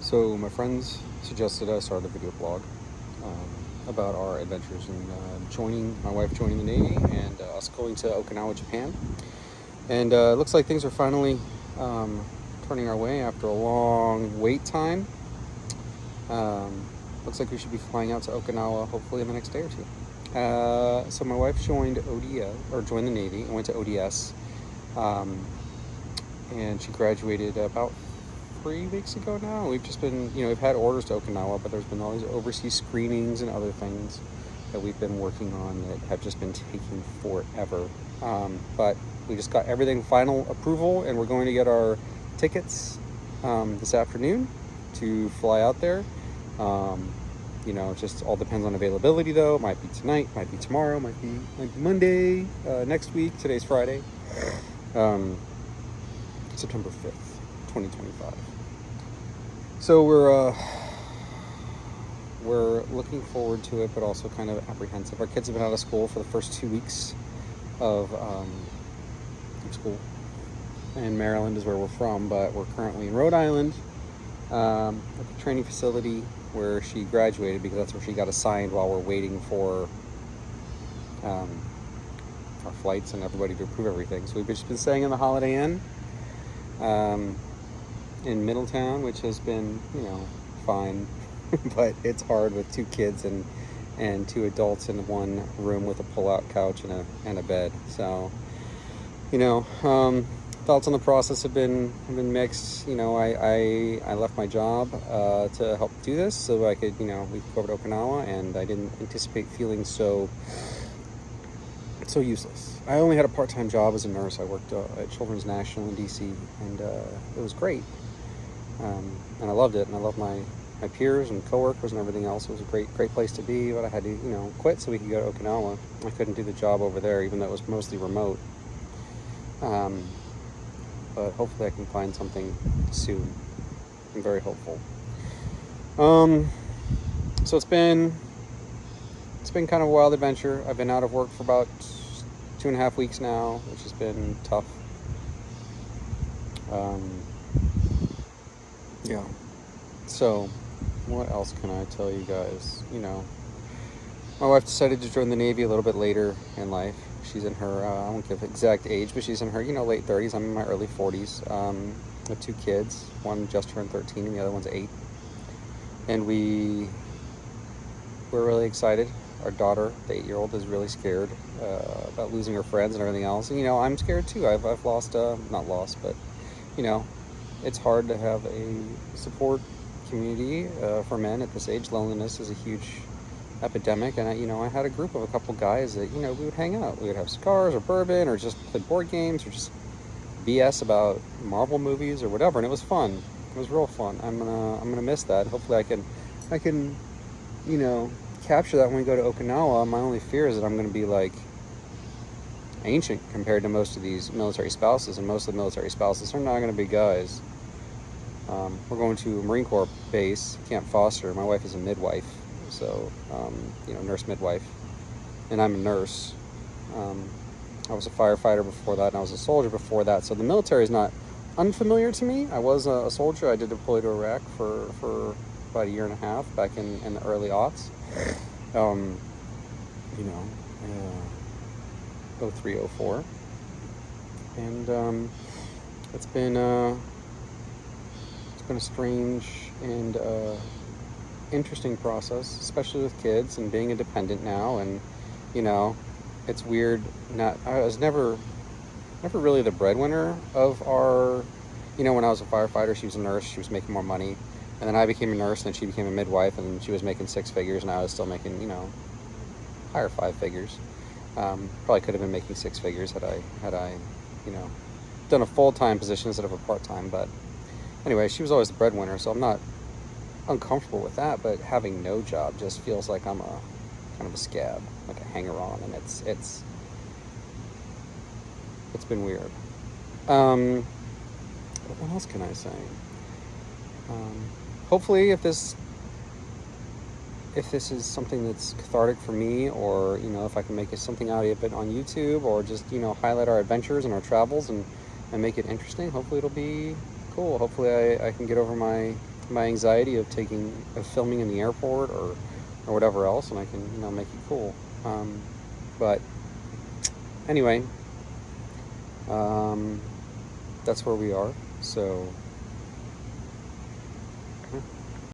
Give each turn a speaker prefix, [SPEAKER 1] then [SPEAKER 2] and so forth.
[SPEAKER 1] So my friends suggested I start a video blog about our adventures in my wife joining the Navy, and us going to Okinawa, Japan. And it looks like things are finally turning our way after a long wait time. Looks like we should be flying out to Okinawa hopefully in the next day or two. So my wife joined joined the Navy and went to ODS. And she graduated about 3 weeks ago now. We've just been, we've had orders to Okinawa, but there's been all these overseas screenings and other things that we've been working on that have just been taking forever. But we just got everything final approval, and we're going to get our tickets this afternoon to fly out there. It just all depends on availability, though. It might be tonight, might be tomorrow, might be Monday, next week. Today's Friday. September 5th, 2025. So we're looking forward to it, but also kind of apprehensive. Our kids have been out of school for the first 2 weeks of school. And Maryland is where we're from, but we're currently in Rhode Island at the training facility where she graduated, because that's where she got assigned while we're waiting for our flights and everybody to approve everything. So we've just been staying in the Holiday Inn in Middletown, which has been, fine, but it's hard with 2 kids and 2 adults in one room with a pull-out couch and a bed. So, thoughts on the process have been mixed. I left my job to help do this so I could, we could go over to Okinawa, and I didn't anticipate feeling so useless. I only had a part-time job as a nurse. I worked at Children's National in DC, and it was great. And I loved it, and I loved my peers and coworkers and everything else. It was a great place to be, but I had to, quit so we could go to Okinawa. I couldn't do the job over there, even though it was mostly remote. But hopefully I can find something soon. I'm very hopeful. So it's been kind of a wild adventure. I've been out of work for about 2.5 weeks now, which has been tough. Yeah. So, what else can I tell you guys? My wife decided to join the Navy a little bit later in life. She's in her, I won't give exact age, but she's in her, late 30s. I'm in my early 40s. With 2 kids. One just turned 13 and the other one's 8. And we're really excited. Our daughter, the 8-year-old, is really scared about losing her friends and everything else. And, I'm scared too. I've lost, not lost, but, it's hard to have a support community for men at this age. Loneliness is a huge epidemic. And, I had a group of a couple guys that, we would hang out. We would have cigars or bourbon or just play board games or just BS about Marvel movies or whatever. And it was fun. It was real fun. I'm gonna miss that. Hopefully I can, capture that when we go to Okinawa. My only fear is that I'm going to be like ancient compared to most of these military spouses, and most of the military spouses are not going to be guys. We're going to a Marine Corps base, Camp Foster. My wife is a midwife, so nurse midwife, and I'm a nurse. I was a firefighter before that, and I was a soldier before that, so the military is not unfamiliar to me. I was a soldier. I did deploy to Iraq for about 1.5 years back in the early aughts. 03, 04. And it's been a strange and interesting process, especially with kids and being independent now. And it's weird. I was never really the breadwinner of our. When I was a firefighter, she was a nurse. She was making more money. And then I became a nurse, and she became a midwife, and she was making 6 figures, and I was still making, higher 5 figures. Probably could have been making 6 figures had I, done a full-time position instead of a part-time. But anyway, she was always the breadwinner, so I'm not uncomfortable with that. But having no job just feels like I'm a kind of a scab, like a hanger-on, and it's been weird. What else can I say? Hopefully, if this is something that's cathartic for me, or if I can make something out of it on YouTube, or just highlight our adventures and our travels and make it interesting, hopefully it'll be cool. Hopefully I can get over my my anxiety of filming in the airport or whatever else, and I can, make it cool. But anyway, that's where we are. So